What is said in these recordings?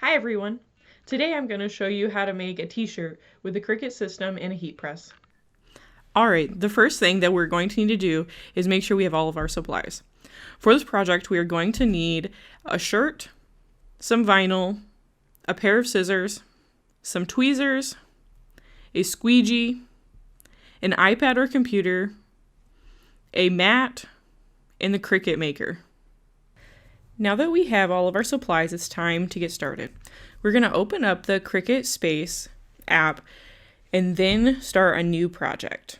Hi everyone! Today I'm going to show you how to make a t-shirt with the Cricut system and a heat press. Alright, the first thing that we're going to need to do is make sure we have all of our supplies. For this project we are going to need a shirt, some vinyl, a pair of scissors, some tweezers, a squeegee, an iPad or computer, a mat, and the Cricut maker. Now that we have all of our supplies, it's time to get started. We're going to open up the Cricut Space app and then start a new project.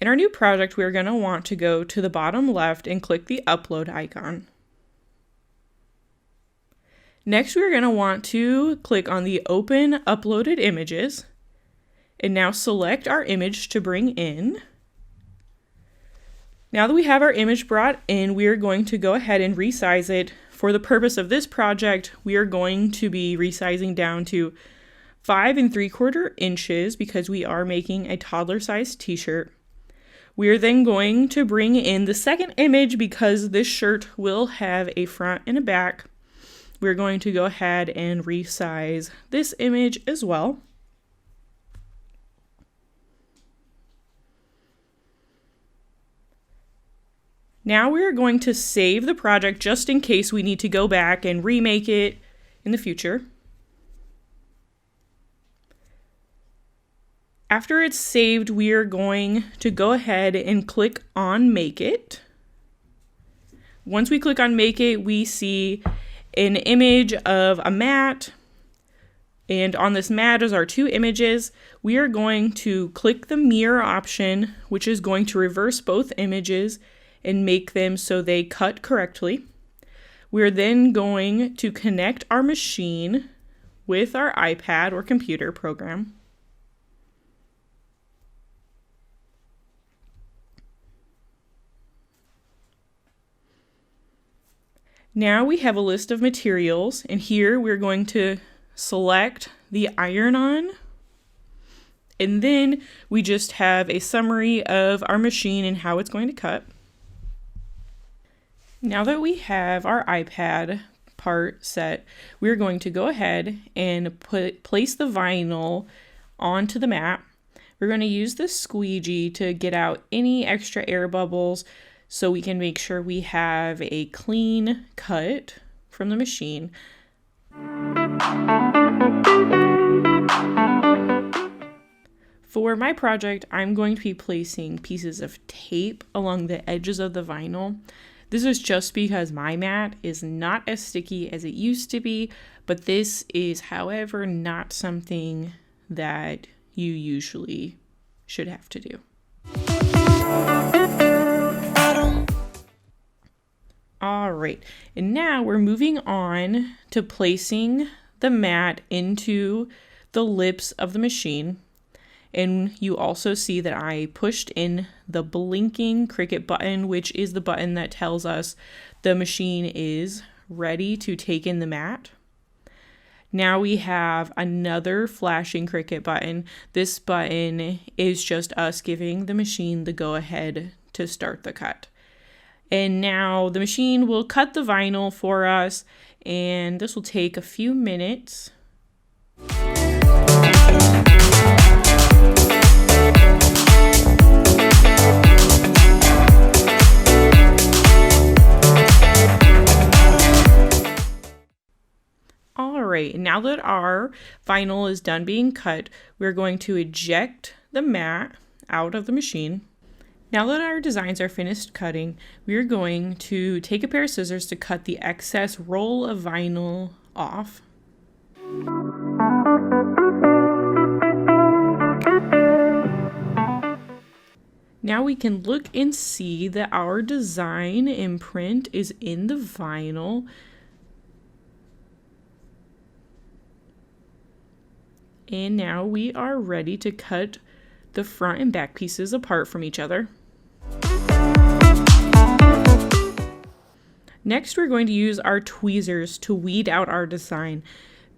In our new project, we're going to want to go to the bottom left and click the upload icon. Next, we're going to want to click on the open uploaded images and now select our image to bring in. Now that we have our image brought in, we are going to go ahead and resize it. For the purpose of this project, we are going to be resizing down to 5 3/4 inches because we are making a toddler-sized t-shirt. We are then going to bring in the second image because this shirt will have a front and a back. We're going to go ahead and resize this image as well. Now we're going to save the project just in case we need to go back and remake it in the future. After it's saved, we are going to go ahead and click on Make It. Once we click on Make It, we see an image of a mat. And on this mat is our two images. We are going to click the mirror option, which is going to reverse both images and make them so they cut correctly. We're then going to connect our machine with our iPad or computer program. Now we have a list of materials, and here we're going to select the iron-on, and then we just have a summary of our machine and how it's going to cut. Now that we have our iPad part set, we're going to go ahead and place the vinyl onto the mat. We're going to use the squeegee to get out any extra air bubbles so we can make sure we have a clean cut from the machine. For my project, I'm going to be placing pieces of tape along the edges of the vinyl. This is just because my mat is not as sticky as it used to be, but this is, however, not something that you usually should have to do. All right, and now we're moving on to placing the mat into the lips of the machine. And you also see that I pushed in the blinking Cricut button, which is the button that tells us the machine is ready to take in the mat. Now we have another flashing Cricut button. This button is just us giving the machine the go-ahead to start the cut. And now the machine will cut the vinyl for us, and this will take a few minutes. Alright, now that our vinyl is done being cut, we're going to eject the mat out of the machine. Now that our designs are finished cutting, we're going to take a pair of scissors to cut the excess roll of vinyl off. Now we can look and see that our design imprint is in the vinyl. And now we are ready to cut the front and back pieces apart from each other. Next, we're going to use our tweezers to weed out our design.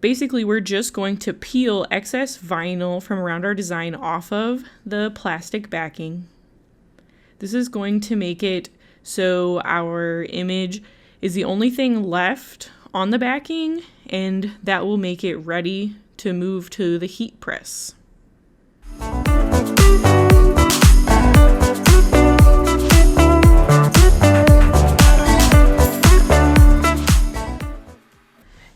Basically, we're just going to peel excess vinyl from around our design off of the plastic backing. This is going to make it so our image is the only thing left on the backing, and that will make it ready to move to the heat press.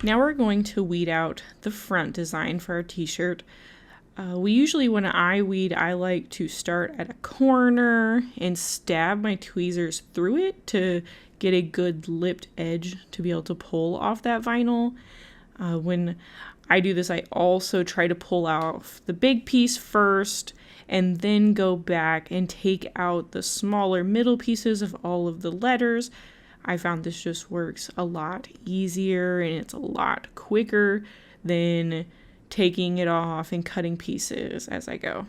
Now we're going to weed out the front design for our t-shirt. When I weed, I like to start at a corner and stab my tweezers through it to get a good lipped edge to be able to pull off that vinyl. When I do this, I also try to pull off the big piece first and then go back and take out the smaller middle pieces of all of the letters. I found this just works a lot easier and it's a lot quicker than taking it off and cutting pieces as I go.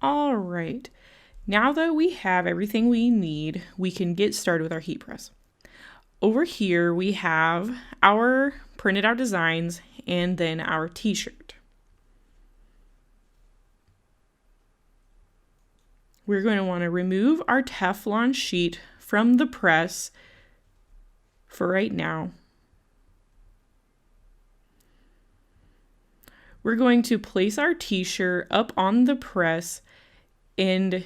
All right, now that we have everything we need, we can get started with our heat press. Over here, we have our printed out designs and then our t-shirt. We're going to want to remove our Teflon sheet from the press for right now. We're going to place our t-shirt up on the press and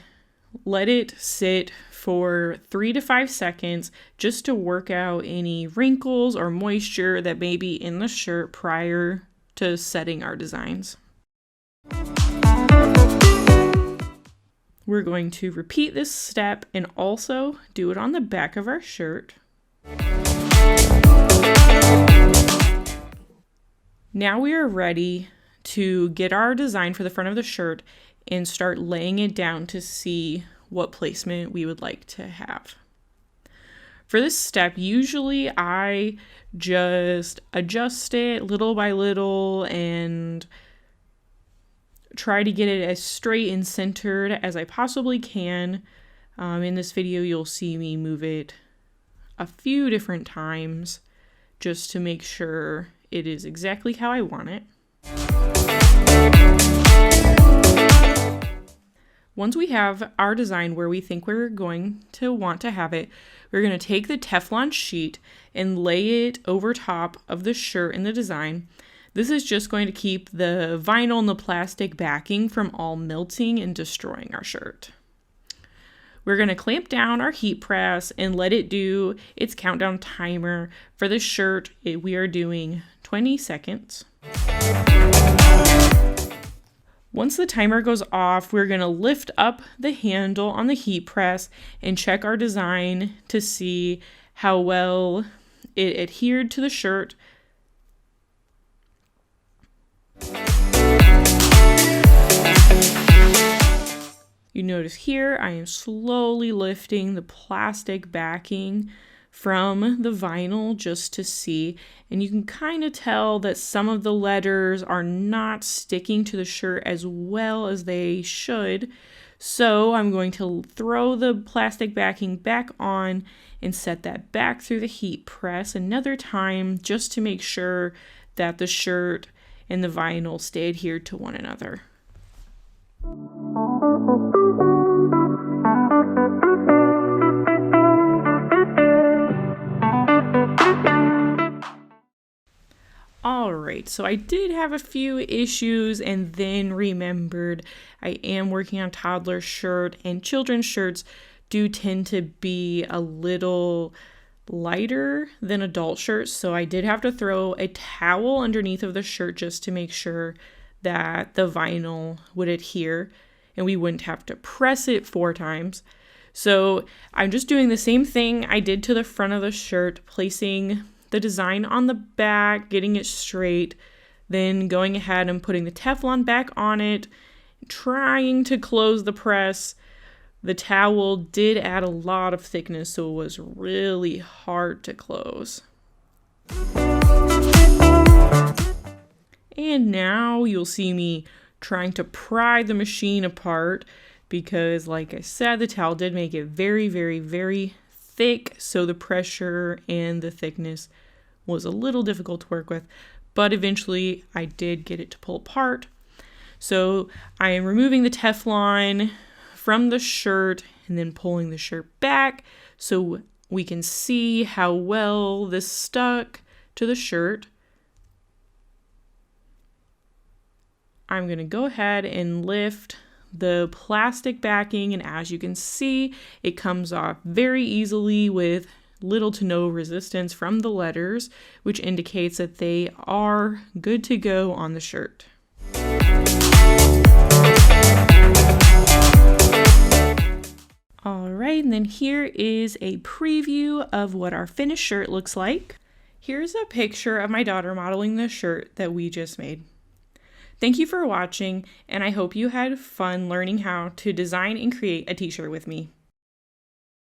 let it sit for 3 to 5 seconds just to work out any wrinkles or moisture that may be in the shirt prior to setting our designs. We're going to repeat this step and also do it on the back of our shirt. Now we are ready to get our design for the front of the shirt and start laying it down to see what placement we would like to have. For this step, usually I just adjust it little by little and try to get it as straight and centered as I possibly can. In this video, you'll see me move it a few different times just to make sure it is exactly how I want it. Once we have our design where we think we're going to want to have it, we're going to take the Teflon sheet and lay it over top of the shirt and the design. This is just going to keep the vinyl and the plastic backing from all melting and destroying our shirt. We're going to clamp down our heat press and let it do its countdown timer. For this shirt, we are doing 20 seconds. Once the timer goes off, we're going to lift up the handle on the heat press and check our design to see how well it adhered to the shirt. You notice here I am slowly lifting the plastic backing from the vinyl just to see, and you can kind of tell that some of the letters are not sticking to the shirt as well as they should. So I'm going to throw the plastic backing back on and set that back through the heat press another time just to make sure that the shirt and the vinyl stay adhered to one another. Alright, so I did have a few issues and then remembered I am working on toddler shirt, and children's shirts do tend to be a little lighter than adult shirts, so I did have to throw a towel underneath of the shirt just to make sure that the vinyl would adhere and we wouldn't have to press it 4 times. So I'm just doing the same thing I did to the front of the shirt, placing the design on the back, getting it straight, then going ahead and putting the Teflon back on it, trying to close the press. The towel did add a lot of thickness, so it was really hard to close. And now you'll see me trying to pry the machine apart because, like I said, the towel did make it very, very, very thick, so the pressure and the thickness was a little difficult to work with, but eventually I did get it to pull apart. So I am removing the Teflon from the shirt and then pulling the shirt back so we can see how well this stuck to the shirt. I'm going to go ahead and lift the plastic backing, and as you can see, it comes off very easily with little to no resistance from the letters, which indicates that they are good to go on the shirt. All right, and then here is a preview of what our finished shirt looks like. Here's a picture of my daughter modeling the shirt that we just made. Thank you for watching, and I hope you had fun learning how to design and create a t-shirt with me.